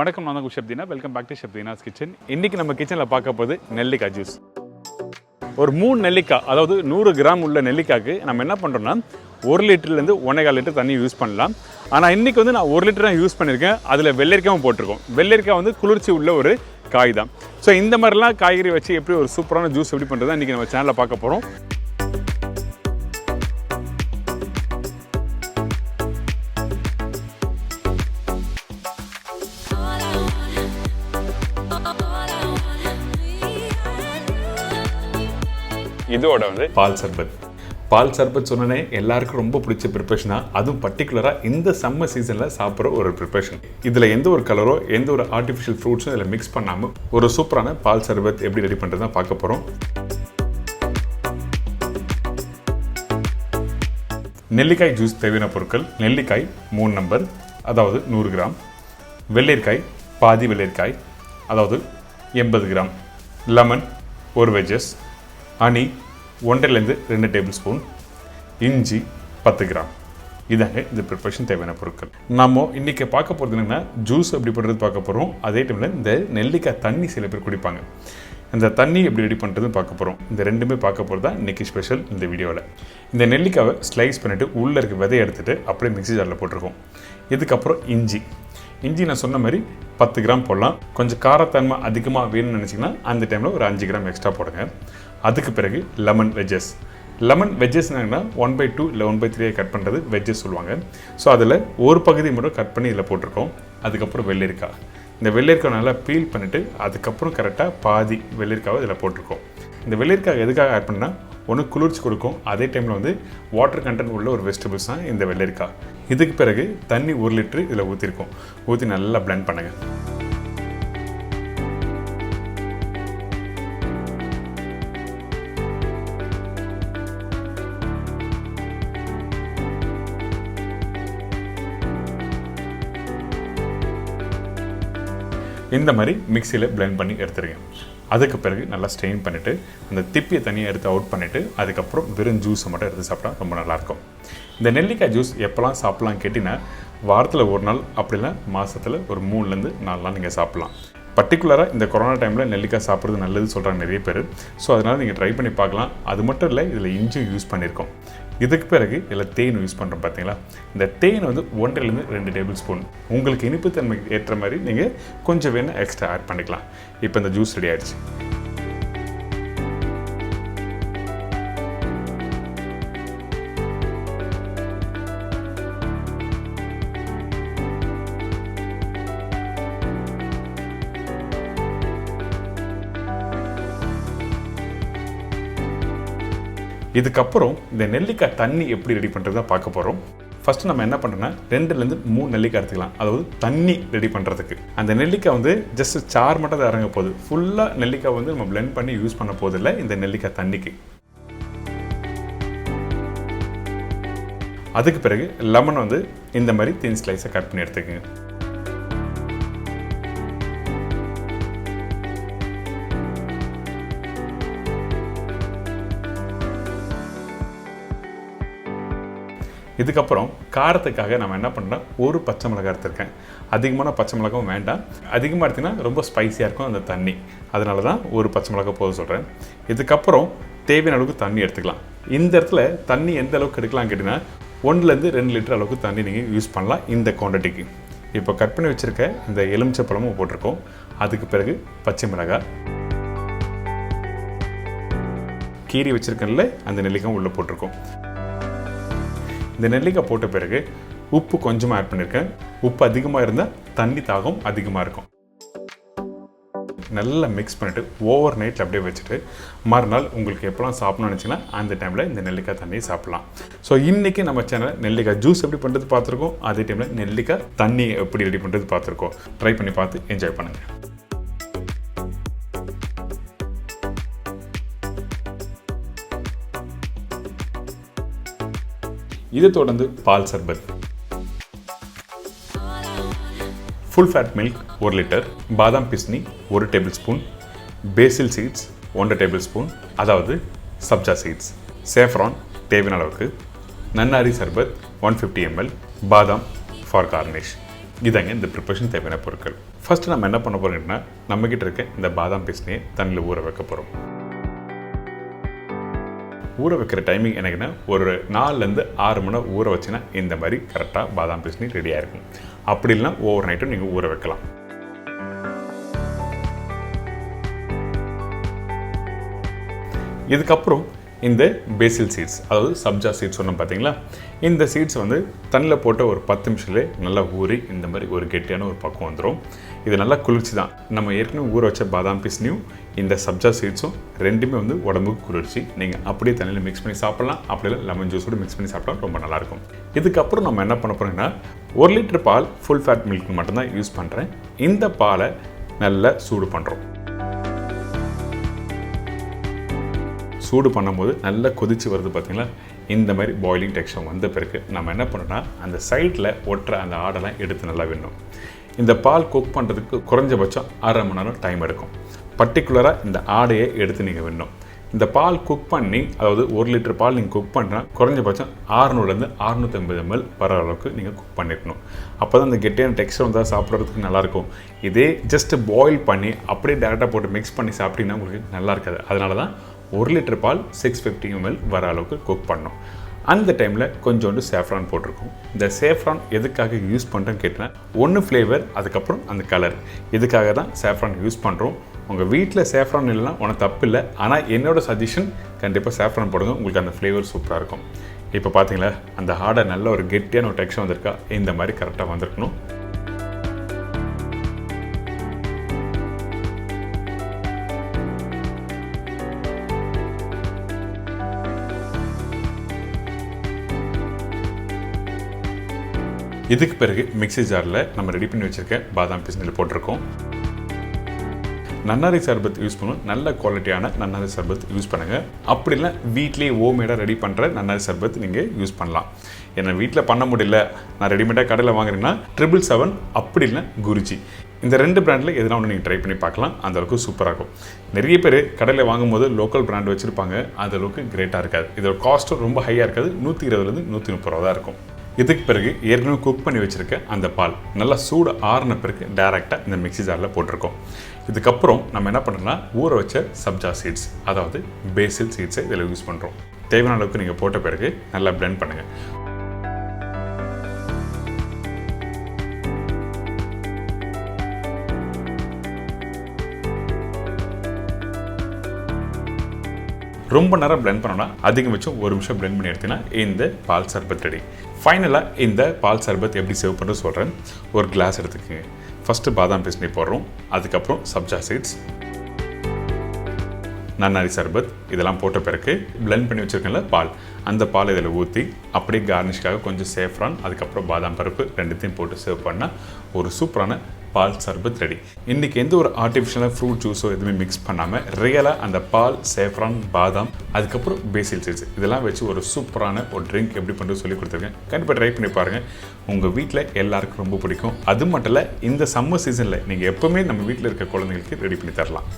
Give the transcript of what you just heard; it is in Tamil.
வணக்கம், நான் தான் Deena. Welcome back to Deena's kitchen. இன்னைக்கு நம்ம கிச்சனில் பார்க்க போது நெல்லிக்காய் ஜூஸ். ஒரு 3 நெல்லிக்காய், அதாவது 100 கிராம் உள்ள நெல்லிக்காய்க்கு நம்ம என்ன பண்ணுறோம்னா 1 லிட்டர்லேருந்து 1.25 லிட்டர் தண்ணி யூஸ் பண்ணலாம். ஆனால் இன்றைக்கி வந்து நான் 1 லிட்டர் தான் யூஸ் பண்ணியிருக்கேன். அதில் வெள்ளரிக்காயும் போட்டிருக்கோம். வெள்ளரிக்காய் வந்து குளிர்ச்சி உள்ள ஒரு காய் தான். ஸோ இந்த மாதிரிலாம் காய்கறி வச்சு எப்படி ஒரு சூப்பரான ஜூஸ் எப்படி பண்ணுறது இன்றைக்கி நம்ம சேனலில் பார்க்க போகிறோம். இதோட வந்து பால் சர்பத் சொன்னே எல்லாருக்கும் ரொம்ப பிடிச்ச ப்ரிப்பரேஷனா, அதுவும் பர்டிகுலராக இந்த சம்மர் சீசனில் சாப்பிட்ற ஒரு ப்ரிப்பரேஷன். இதில் எந்த ஒரு கலரோ எந்த ஒரு ஆர்டிஃபிஷியல் ஃப்ரூட்ஸும் இதில் மிக்ஸ் பண்ணாமல் ஒரு சூப்பரான பால் சர்பத் எப்படி ரெடி பண்ணுறது தான் பார்க்க போகிறோம். நெல்லிக்காய் ஜூஸ் தேவையான பொருட்கள்: நெல்லிக்காய் 3 நம்பர், அதாவது 100 கிராம். வெள்ளரிக்காய் பாதி வெள்ளரிக்காய், அதாவது 80 gram. Lemon 1 veggies. Honey 1.5 table spoon. இஞ்சி 10 கிராம். இதாங்க இந்த ப்ரிப்பரேஷன் தேவையான பொருட்கள். நம்ம இன்றைக்கி பார்க்க போகிறது என்னென்னா ஜூஸ் எப்படி பண்ணுறது பார்க்க போகிறோம். அதே டைமில் இந்த நெல்லிக்காய் தண்ணி சில பேர் குடிப்பாங்க. இந்த தண்ணி எப்படி ரெடி பண்ணுறதுன்னு பார்க்க போகிறோம். இந்த ரெண்டுமே பார்க்க போகிறது தான் இன்றைக்கி ஸ்பெஷல் இந்த வீடியோவில். இந்த நெல்லிக்காவை ஸ்லைஸ் பண்ணிவிட்டு உள்ளே இருக்க விதையை எடுத்துகிட்டு அப்படியே மிக்ஸி ஜாரில் போட்டிருக்கோம். இதுக்கப்புறம் இஞ்சி நான் சொன்ன மாதிரி 10 கிராம் போடலாம். கொஞ்சம் காரத்தன்மை அதிகமாக வேணும்னு நினச்சிங்கன்னா அந்த டைமில் ஒரு 5 கிராம் எக்ஸ்ட்ரா போடுங்க. அதுக்கு பிறகு லெமன் வெஜ்ஜஸ் என்னன்னா 1/2 இல்லை 1/3 கட் பண்ணுறது வெஜ்ஜஸ் சொல்லுவாங்க. ஸோ அதில் ஒரு பகுதி மட்டும் கட் பண்ணி இதில் போட்டிருக்கோம். அதுக்கப்புறம் வெள்ளரிக்காய். இந்த வெள்ளரிக்காய் நல்லா பீல் பண்ணிவிட்டு அதுக்கப்புறம் கரெக்டாக பாதி வெள்ளரிக்காவை இதில் போட்டிருக்கோம். இந்த வெள்ளரிக்காய் எதுக்காக ஆட் பண்ணால் ஒன்று குளிர்ச்சி கொடுக்கும், அதே டைமில் வந்து வாட்டர் கண்டென்ட் உள்ள ஒரு வெஜிடபிள்ஸ் தான் இந்த வெள்ளரிக்காய். இதுக்கு பிறகு தண்ணி 1 லிட்டரு இதில் ஊற்றி நல்லா பிளெண்ட் பண்ணுங்கள். இந்த மாதிரி மிக்சியில் பிளெண்ட் பண்ணி எடுத்துருங்க. அதுக்கு பிறகு நல்லா ஸ்ட்ரெயின் பண்ணிவிட்டு அந்த திப்பியை தனியாக எடுத்து அவுட் பண்ணிவிட்டு அதுக்கப்புறம் வெறும் ஜூஸை மட்டும் எடுத்து சாப்பிட்டா ரொம்ப நல்லாயிருக்கும். இந்த நெல்லிக்காய் ஜூஸ் எப்போல்லாம் சாப்பிட்லாம் கேட்டிங்கன்னா, வாரத்தில் 1 நாள், அப்படின்னா மாதத்தில் ஒரு 3லேருந்து 4 நாள் நீங்கள் சாப்பிட்லாம். பர்டிகுலராக இந்த கொரோனா டைமில் நெல்லிக்காய் சாப்பிட்றது நல்லது சொல்கிறாங்க நிறைய பேர். ஸோ அதனால் நீங்கள் ட்ரை பண்ணி பார்க்கலாம். அது மட்டும் இல்லை, இதில் இஞ்சி யூஸ் பண்ணியிருக்கோம். இதுக்கு பிறகு இதில் தேன் யூஸ் பண்ணுறோம். பார்த்தீங்களா, இந்த தேன் வந்து 1.5 டேபிள் ஸ்பூன். உங்களுக்கு இனிப்புத்தன்மைக்கு ஏற்ற மாதிரி நீங்கள் கொஞ்சம் வேணும் எக்ஸ்ட்ரா ஆட் பண்ணிக்கலாம். இப்போ இந்த ஜூஸ் ரெடி ஆகிடுச்சு. இதுக்கப்புறம் இந்த நெல்லிக்காய் தண்ணி எப்படி ரெடி பண்ணுறதா பார்க்க போகிறோம். ஃபஸ்ட்டு நம்ம என்ன பண்ணுறோன்னா 2லேருந்து 3 நெல்லிக்காய் எடுத்துக்கலாம். அதாவது தண்ணி ரெடி பண்ணுறதுக்கு. அந்த நெல்லிக்காய் வந்து ஜஸ்ட் சார் மட்டும் தான் இறங்க போகுது. ஃபுல்லாக நெல்லிக்காய் வந்து நம்ம பிளெண்ட் பண்ணி யூஸ் பண்ண போதில்லை இந்த நெல்லிக்காய் தண்ணிக்கு. அதுக்கு பிறகு லெமன் வந்து இந்த மாதிரி தின் ஸ்லைஸை கட் பண்ணி எடுத்துக்கோங்க. இதுக்கப்புறம் காரத்துக்காக நம்ம என்ன பண்ணுறோம், ஒரு பச்சை மிளகாய் எடுத்துருக்கேன். அதிகமான பச்சை மிளகாவும் வேண்டாம். அதிகமாக எடுத்திங்கன்னா ரொம்ப ஸ்பைஸியாக இருக்கும் அந்த தண்ணி. அதனால தான் ஒரு பச்சை மிளகாய் போதும் சொல்கிறேன். இதுக்கப்புறம் தேவையான அளவுக்கு தண்ணி எடுத்துக்கலாம். இந்த இடத்துல தண்ணி எந்த அளவுக்கு எடுக்கலாம் கேட்டிங்கன்னா 1லேருந்து 2 லிட்டர் அளவுக்கு தண்ணி நீங்கள் யூஸ் பண்ணலாம் இந்த குவான்டிட்டிக்கு. இப்போ கட் பண்ணி வச்சுருக்க இந்த எலுமிச்சை பழமும் போட்டிருக்கோம். அதுக்கு பிறகு பச்சை மிளகாய், கீரி வச்சுருக்கேன்ல அந்த நெல்லிக்காய் உள்ளே போட்டிருக்கோம். இந்த நெல்லிக்காய் போட்ட பிறகு உப்பு கொஞ்சமாக ஆட் பண்ணியிருக்கேன். உப்பு அதிகமாக இருந்தால் தண்ணி தாகம் அதிகமாக இருக்கும். நல்லா மிக்ஸ் பண்ணிவிட்டு ஓவர் நைட்டில் அப்படியே வச்சுட்டு மறுநாள் உங்களுக்கு எப்போலாம் சாப்பிட்ணும்னு நினச்சிங்கன்னா அந்த டைமில் இந்த நெல்லிக்காய் தண்ணியை சாப்பிட்லாம். ஸோ இன்றைக்கி நம்ம சேனலில் நெல்லிக்காய் ஜூஸ் எப்படி பண்ணுறது பார்த்துருக்கோம். அதே டைமில் நெல்லிக்காய் தண்ணி எப்படி ரெடி பண்ணுறது பார்த்துருக்கோம். ட்ரை பண்ணி பார்த்து என்ஜாய் பண்ணுங்கள். இதை தொடர்ந்து பால் சர்பத். ஃபுல் ஃபேட் மில்க் 1 லிட்டர், பாதாம் பிஸ்னி 1 டேபிள் ஸ்பூன், பேசில் சீட்ஸ் 1 டேபிள் ஸ்பூன், அதாவது சப்ஜா சீட்ஸ், சேஃப்ரான் தேவையான அளவுக்கு, நன்னாரி சர்பத் 150 ml, பாதாம் ஃபார் கார்னிஷ். இதாங்க இந்த ப்ரிப்பரேஷன் தேவையான பொருட்கள். ஃபஸ்ட்டு நம்ம என்ன பண்ண போகிறோம்னா நம்மக்கிட்ட இருக்க இந்த பாதாம் பிசினியை தண்ணியில் ஊற வைக்க போகிறோம். ஊற வைக்கிற டைமிங் எனக்குன்னா ஒரு 4லேருந்து 6 மணி நேரம் ஊற வச்சுன்னா இந்த மாதிரி கரெக்டாக பாதாம் பிசினி ரெடியாக இருக்கும். அப்படி இல்லைனா ஓவர் நைட்டும் நீங்கள் ஊற வைக்கலாம். இதுக்கப்புறம் இந்த பேசில் சீட்ஸ், அதாவது சப்ஜா சீட்ஸ் சொன்னோம் பார்த்தீங்களா, இந்த சீட்ஸ் வந்து தண்ணியில் போட்ட ஒரு 10 நிமிஷத்துலேயே நல்லா ஊறி இந்த மாதிரி ஒரு கெட்டியான ஒரு பக்கம் வந்துடும். இது நல்லா குளிர்ச்சி தான். நம்ம ஏற்கனவே ஊற வச்ச பாதாம் பிசினியும் இந்த சப்ஜா சீட்ஸும் ரெண்டுமே வந்து உடம்புக்கு குளிர்ச்சி. நீங்கள் அப்படியே தண்ணியில் மிக்ஸ் பண்ணி சாப்பிட்லாம், அப்படியே லெமன் ஜூஸோடு மிக்ஸ் பண்ணி சாப்பிட்டா ரொம்ப நல்லாயிருக்கும். இதுக்கப்புறம் நம்ம என்ன பண்ண போகிறோம்னா 1 லிட்டர் பால் ஃபுல் ஃபேட் மில்க் மட்டும்தான் யூஸ் பண்ணுறேன். இந்த பாலை நல்லா சூடு பண்ணுறோம். சூடு பண்ணும்போது நல்லா கொதிச்சு வருது பார்த்தீங்களா, இந்த மாதிரி பாயிலிங் டெக்ஸ்சர் வந்த பிறகு நம்ம என்ன பண்ணோம்னா அந்த சைடில் ஒட்டுற அந்த ஆடெல்லாம் எடுத்து நல்லா விடணும். இந்த பால் குக் பண்ணுறதுக்கு குறைஞ்சபட்சம் 1/2 மணி நேரம் டைம் எடுக்கும். பர்டிகுலராக இந்த ஆடையை எடுத்து நீங்கள் விடணும். இந்த பால் குக் பண்ணி, அதாவது 1 லிட்டர் பால் நீங்கள் குக் பண்ணுறா குறைஞ்சபட்சம் 600லேருந்து 650 ml வர அளவுக்கு நீங்கள் குக் பண்ணிடணும். அப்போ தான் அந்த கெட்டியான டெக்ஸ்சர் வந்தால் சாப்பிட்றதுக்கு நல்லாயிருக்கும். இதே ஜஸ்ட்டு பாயில் பண்ணி அப்படியே டேரெக்டாக போட்டு மிக்ஸ் பண்ணி சாப்பிட்டீங்கன்னா உங்களுக்கு நல்லா இருக்காது. அதனால தான் 1 லிட்டர் பால் 650 ml வர அளவுக்கு குக் பண்ணோம். அந்த டைமில் கொஞ்சோண்டு சேஃப்ரான் போட்டிருக்கோம். இந்த சேஃப்ரான் எதுக்காக யூஸ் பண்ணுறேன்னு கேட்டால், ஒன்று ஃப்ளேவர், அதுக்கப்புறம் அந்த கலர். இதுக்காக தான் சேஃப்ரான் யூஸ் பண்ணுறோம். உங்கள் வீட்டில் சேஃப்ரான் இல்லைன்னா ஒன்றும் தப்பு இல்லை, ஆனால் என்னோடய சஜஷன் கண்டிப்பாக சேஃப்ரான் போடுங்க, உங்களுக்கு அந்த ஃப்ளேவர் சூப்பராக இருக்கும். இப்போ பார்த்தீங்களா, அந்த ஆடை நல்ல ஒரு கெட்டியான ஒரு டெக்ஸ்சர் வந்திருக்கா, இந்த மாதிரி கரெக்டாக வந்திருக்கணும். இதுக்கு பிறகு மிக்ஸி ஜாரில் நம்ம ரெடி பண்ணி வச்சுருக்க பாதாம் பிசினில் போட்டிருக்கோம். நன்னாரி சர்பத் யூஸ் பண்ணுவோம். நல்ல குவாலிட்டியான நன்னாரி சர்பத் யூஸ் பண்ணுங்கள். அப்படி இல்லை வீட்லேயே ஹோம்மேடாக ரெடி பண்ணுற நன்னாரி சர்பத் நீங்கள் யூஸ் பண்ணலாம். ஏன்னா வீட்டில் பண்ண முடியல, நான் ரெடிமேடாக கடையில் வாங்குறேன்னா 777, அப்படி இல்லை குருஜி. இந்த 2 பிராண்டில் எதுனா ஒன்று நீங்கள் ட்ரை பண்ணி பார்க்கலாம். அந்தளவுக்கு சூப்பராக இருக்கும். நிறைய பேர் கடையில் வாங்கும்போது லோக்கல் பிராண்ட் வச்சுருப்பாங்க, அந்தளவுக்கு கிரேட்டாக இருக்காது. இதோட காஸ்ட்டும் ரொம்ப ஹையாக இருக்காது. 120லேருந்து 130 ரூபா தான் இருக்கும். இதுக்கு பிறகு ஏற்கனவே குக் பண்ணி வச்சுருக்க அந்த பால் நல்லா சூடு ஆறின பிறகு டைரெக்டாக இந்த மிக்ஸி ஜாரில் போட்டிருக்கோம். இதுக்கப்புறம் நம்ம என்ன பண்ணுறோம்னா ஊற வச்ச சப்ஜா சீட்ஸ், அதாவது பேசில் சீட்ஸை இதில் யூஸ் பண்ணுறோம். தேவையான அளவுக்கு நீங்கள் போட்ட பிறகு நல்லா பிளெண்ட் பண்ணுங்கள். ரொம்ப நேரம் பிளெண்ட் பண்ணோன்னா அதிகபட்சம் 1 நிமிஷம் பிளெண்ட் பண்ணி எடுத்தீங்கன்னா இந்த பால் சர்பத் ரெடி. ஃபைனலாக இந்த பால் சர்பத் எப்படி சேவ் பண்ணுறது சொல்கிறேன். ஒரு கிளாஸ் எடுத்துக்கோங்க. ஃபஸ்ட்டு பாதாம் பிசினி போடுறோம், அதுக்கப்புறம் சப்ஜா சீட்ஸ், நன்னாரி சர்பத் இதெல்லாம் போட்ட பிறகு பிளெண்ட் பண்ணி வச்சுருக்கேன்ல பால், அந்த பால் இதில் ஊற்றி அப்படியே கார்னிஷ்காக கொஞ்சம் சேஃப்ரான், அதுக்கப்புறம் பாதாம் பருப்பு ரெண்டுத்தையும் போட்டு சேவ் பண்ணால் ஒரு சூப்பரான பால் சர்பத் ரெடி. இன்றைக்கி எந்த ஒரு ஆர்டிஃபிஷியலாக ஃப்ரூட் ஜூஸோ எதுவுமே மிக்ஸ் பண்ணாமல் ரியலாக அந்த பால், சேஃப்ரான், பாதாம், அதுக்கப்புறம் பேசில் சீட்ஸ் இதெல்லாம் வச்சு ஒரு சூப்பரான ஒரு ட்ரிங்க் எப்படி பண்ணுறது சொல்லி கொடுத்துருக்கேன். கண்டிப்பாக ட்ரை பண்ணி பாருங்கள். உங்கள் வீட்டில் எல்லாருக்கும் ரொம்ப பிடிக்கும். அது மட்டும் இல்லை, இந்த சம்மர் சீசனில் நீங்கள் எப்போவுமே நம்ம வீட்டில் இருக்க குழந்தைங்களுக்கு ரெடி பண்ணி தரலாம்.